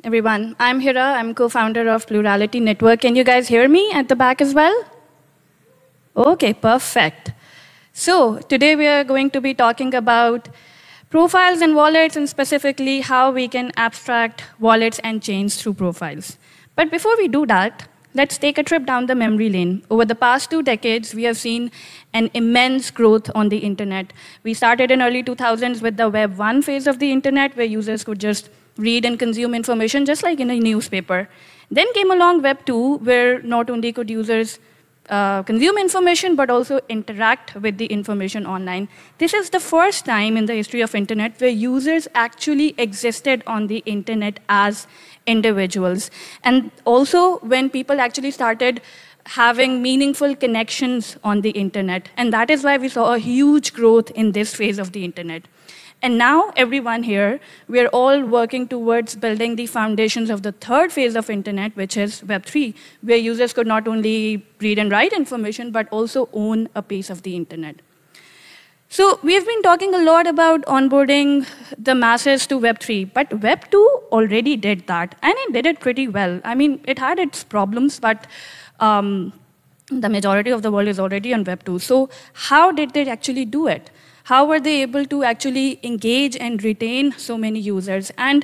everyone. I'm Hira. I'm co-founder of Plurality Network. Can you guys hear me at the back as well? Okay, perfect. So today we are going to be talking about profiles and wallets, and specifically how we can abstract wallets and chains through profiles. But before we do that, let's take a trip down the memory lane. Over the past 2 decades, we have seen an immense growth on the internet. We started in early 2000s with the Web 1 phase of the internet, where users could just read and consume information just like in a newspaper. Then came along Web 2, where not only could users consume information, but also interact with the information online. This is the first time in the history of internet where users actually existed on the internet as individuals. And also when people actually started having meaningful connections on the internet. And that is why we saw a huge growth in this phase of the internet. And now, everyone here, we are all working towards building the foundations of the third phase of internet, which is Web 3, where users could not only read and write information, but also own a piece of the internet. So we've been talking a lot about onboarding the masses to Web 3, but Web 2 already did that, and it did it pretty well. I mean, it had its problems, but the majority of the world is already on Web 2. So how did they actually do it? How were they able to actually engage and retain so many users? And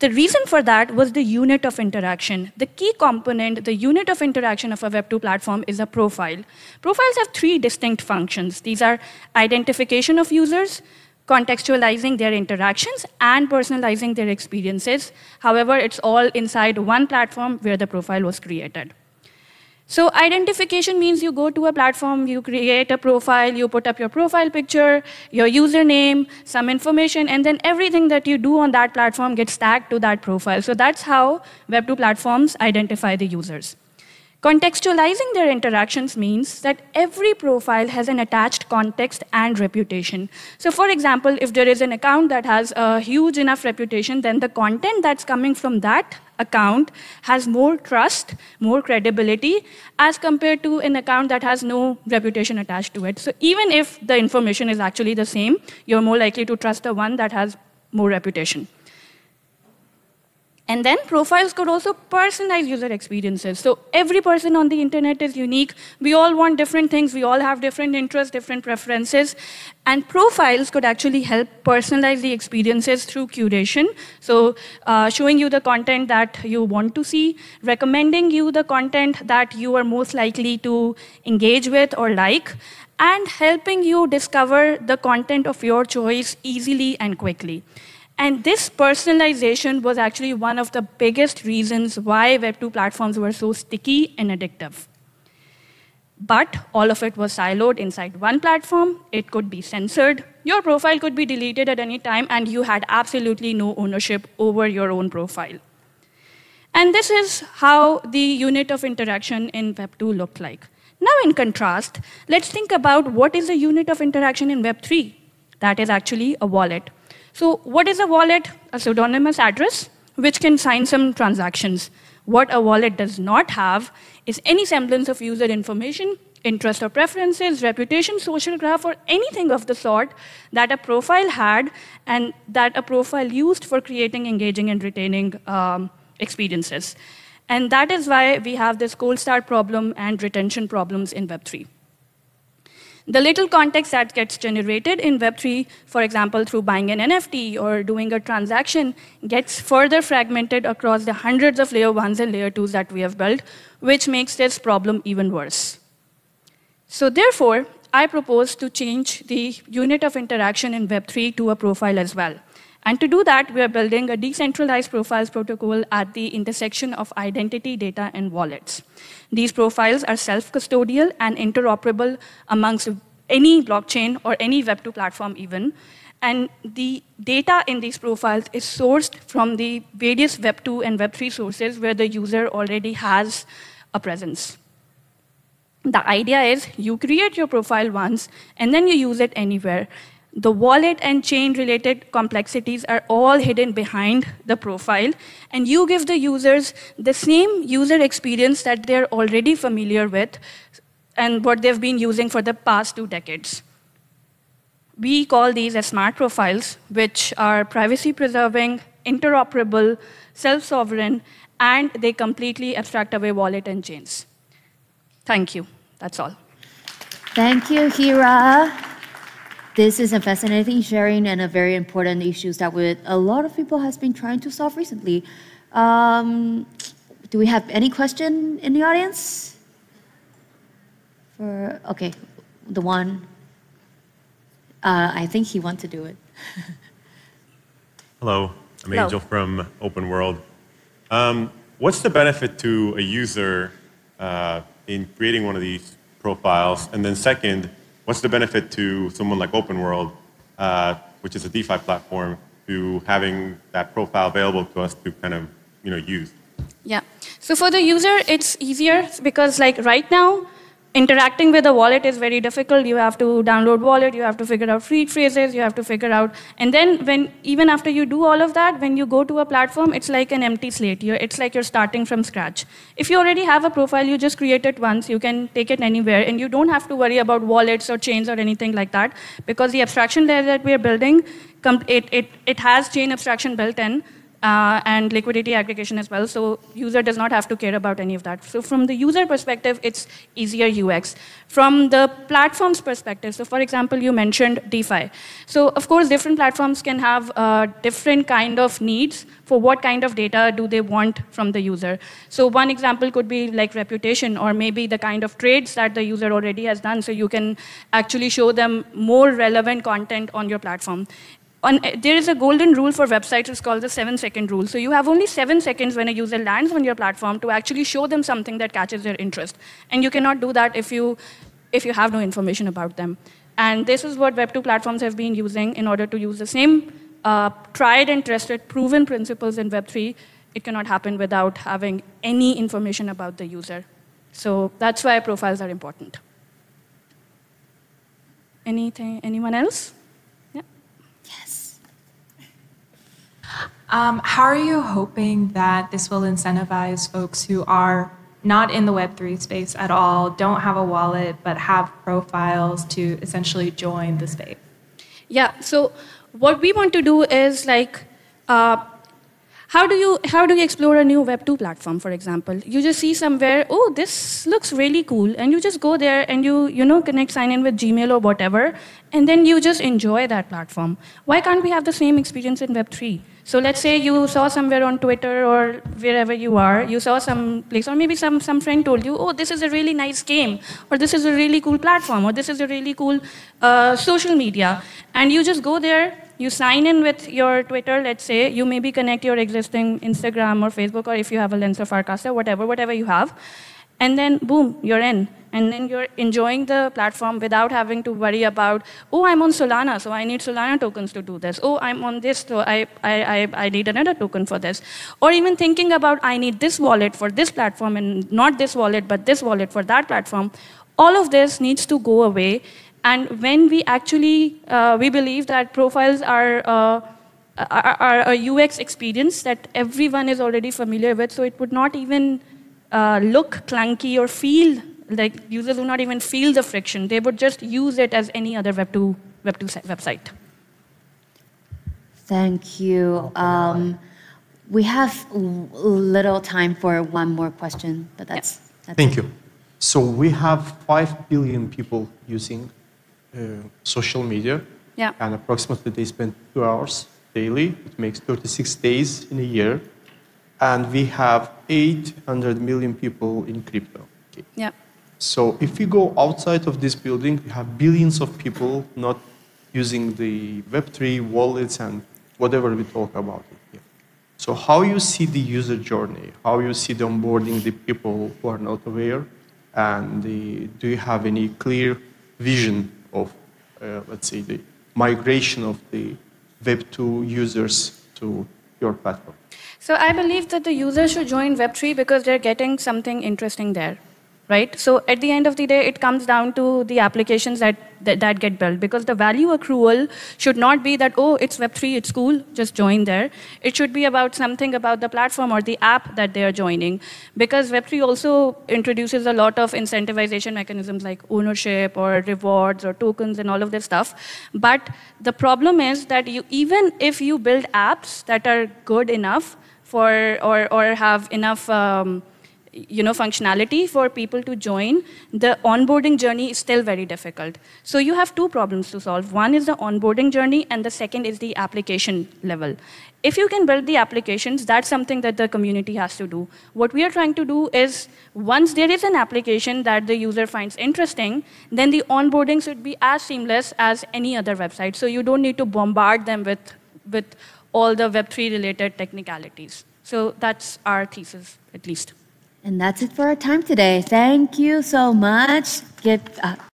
the reason for that was the unit of interaction. The key component, the unit of interaction of a Web 2 platform is a profile. Profiles have 3 distinct functions. These are identification of users, contextualizing their interactions, and personalizing their experiences. However, it's all inside one platform where the profile was created. So identification means you go to a platform, you create a profile, you put up your profile picture, your username, some information, and then everything that you do on that platform gets tagged to that profile. So that's how Web 2 platforms identify the users. Contextualizing their interactions means that every profile has an attached context and reputation. So for example, if there is an account that has a huge enough reputation, then the content that's coming from that account has more trust, more credibility, as compared to an account that has no reputation attached to it. So even if the information is actually the same, you're more likely to trust the one that has more reputation. And then profiles could also personalize user experiences. So every person on the internet is unique. We all want different things. We all have different interests, different preferences. And profiles could actually help personalize the experiences through curation. So showing you the content that you want to see, recommending you the content that you are most likely to engage with or like, and helping you discover the content of your choice easily and quickly. And this personalization was actually one of the biggest reasons why Web 2 platforms were so sticky and addictive. But all of it was siloed inside one platform. It could be censored. Your profile could be deleted at any time, and you had absolutely no ownership over your own profile. And this is how the unit of interaction in Web 2 looked like. Now, in contrast, let's think about what is the unit of interaction in Web 3. That is actually a wallet. So what is a wallet? A pseudonymous address which can sign some transactions. What a wallet does not have is any semblance of user information, interest or preferences, reputation, social graph, or anything of the sort that a profile had and that a profile used for creating, engaging, and retaining experiences. And that is why we have this cold start problem and retention problems in Web 3. The little context that gets generated in Web 3, for example, through buying an NFT or doing a transaction, gets further fragmented across the hundreds of layer 1s and layer 2s that we have built, which makes this problem even worse. So therefore, I propose to change the unit of interaction in Web 3 to a profile as well. And to do that, we are building a decentralized profiles protocol at the intersection of identity, data, and wallets. These profiles are self-custodial and interoperable amongst any blockchain or any Web 2 platform even. And the data in these profiles is sourced from the various Web 2 and Web 3 sources where the user already has a presence. The idea is you create your profile once, and then you use it anywhere. The wallet and chain-related complexities are all hidden behind the profile, and you give the users the same user experience that they're already familiar with and what they've been using for the past 2 decades. We call these as smart profiles, which are privacy-preserving, interoperable, self-sovereign, and they completely abstract away wallet and chains. Thank you. That's all. Thank you, Hira. This is a fascinating sharing and a very important issues that a lot of people has been trying to solve recently. Do we have any question in the audience? Okay, the one. I think he wants to do it. Hello, I'm Angel from Open World. What's the benefit to a user in creating one of these profiles? And then second, what's the benefit to someone like Open World, which is a DeFi platform, to having that profile available to us to kind of use? Yeah. So for the user, it's easier because like right now, interacting with a wallet is very difficult. You have to download wallet, you have to figure out seed phrases, you have to figure out, and then even after you do all of that, when you go to a platform, it's like an empty slate. It's like you're starting from scratch. If you already have a profile, you just create it once, you can take it anywhere, and you don't have to worry about wallets or chains or anything like that, because the abstraction layer that we're building, it has chain abstraction built in, and liquidity aggregation as well, so user does not have to care about any of that. So from the user perspective, it's easier UX. From the platform's perspective, so for example, you mentioned DeFi. So of course, different platforms can have different kind of needs for what kind of data do they want from the user. So one example could be like reputation, or maybe the kind of trades that the user already has done, so you can actually show them more relevant content on your platform. There is a golden rule for websites, it's called the 7-second rule. So you have only 7 seconds when a user lands on your platform to actually show them something that catches their interest. And you cannot do that if you have no information about them. And this is what Web2 platforms have been using in order to use the same tried and tested, proven principles in Web3. It cannot happen without having any information about the user. So that's why profiles are important. Anyone else? How are you hoping that this will incentivize folks who are not in the Web3 space at all, don't have a wallet, but have profiles to essentially join the space? Yeah, so what we want to do is like, how do you explore a new Web2 platform, for example? You just see somewhere, oh, this looks really cool, and you just go there and you connect, sign in with Gmail or whatever, and then you just enjoy that platform. Why can't we have the same experience in Web3? So let's say you saw somewhere on Twitter or wherever you are, you saw some place, or maybe some friend told you, oh, this is a really nice game, or this is a really cool platform, or this is a really cool social media. And you just go there, you sign in with your Twitter, let's say, you maybe connect your existing Instagram or Facebook, or if you have a Lens or Farcaster, whatever you have, and then boom, you're in. And then you're enjoying the platform without having to worry about, oh, I'm on Solana, so I need Solana tokens to do this. Oh, I'm on this, so I need another token for this. Or even thinking about, I need this wallet for this platform, and not this wallet, but this wallet for that platform. All of this needs to go away. And when we actually, we believe that profiles are a UX experience that everyone is already familiar with, so it would not even look clunky or feel like users do not even feel the friction. They would just use it as any other Web2 website. Thank you. We have little time for one more question, but that's Thank you. So we have 5 billion people using social media, and approximately they spend 2 hours daily. It makes 36 days in a year. And we have 800 million people in crypto. Okay. Yeah. So if we go outside of this building, we have billions of people not using the Web3 wallets and whatever we talk about it here. So how you see the user journey, how you see the onboarding the people who are not aware, and do you have any clear vision of, let's say, the migration of the Web2 users to your platform? So I believe that the users should join Web3 because they're getting something interesting there. right? So at the end of the day, it comes down to the applications that get built, because the value accrual should not be that, oh, it's Web3, it's cool, just join there. It should be about something about the platform or the app that they are joining, because Web3 also introduces a lot of incentivization mechanisms like ownership or rewards or tokens and all of this stuff. But the problem is that even if you build apps that are good enough for or have enough functionality for people to join, the onboarding journey is still very difficult. So you have two problems to solve. One is the onboarding journey, and the second is the application level. If you can build the applications, that's something that the community has to do. What we are trying to do is, once there is an application that the user finds interesting, then the onboarding should be as seamless as any other website. So you don't need to bombard them with all the Web3 related technicalities. So that's our thesis, at least. And that's it for our time today. Thank you so much.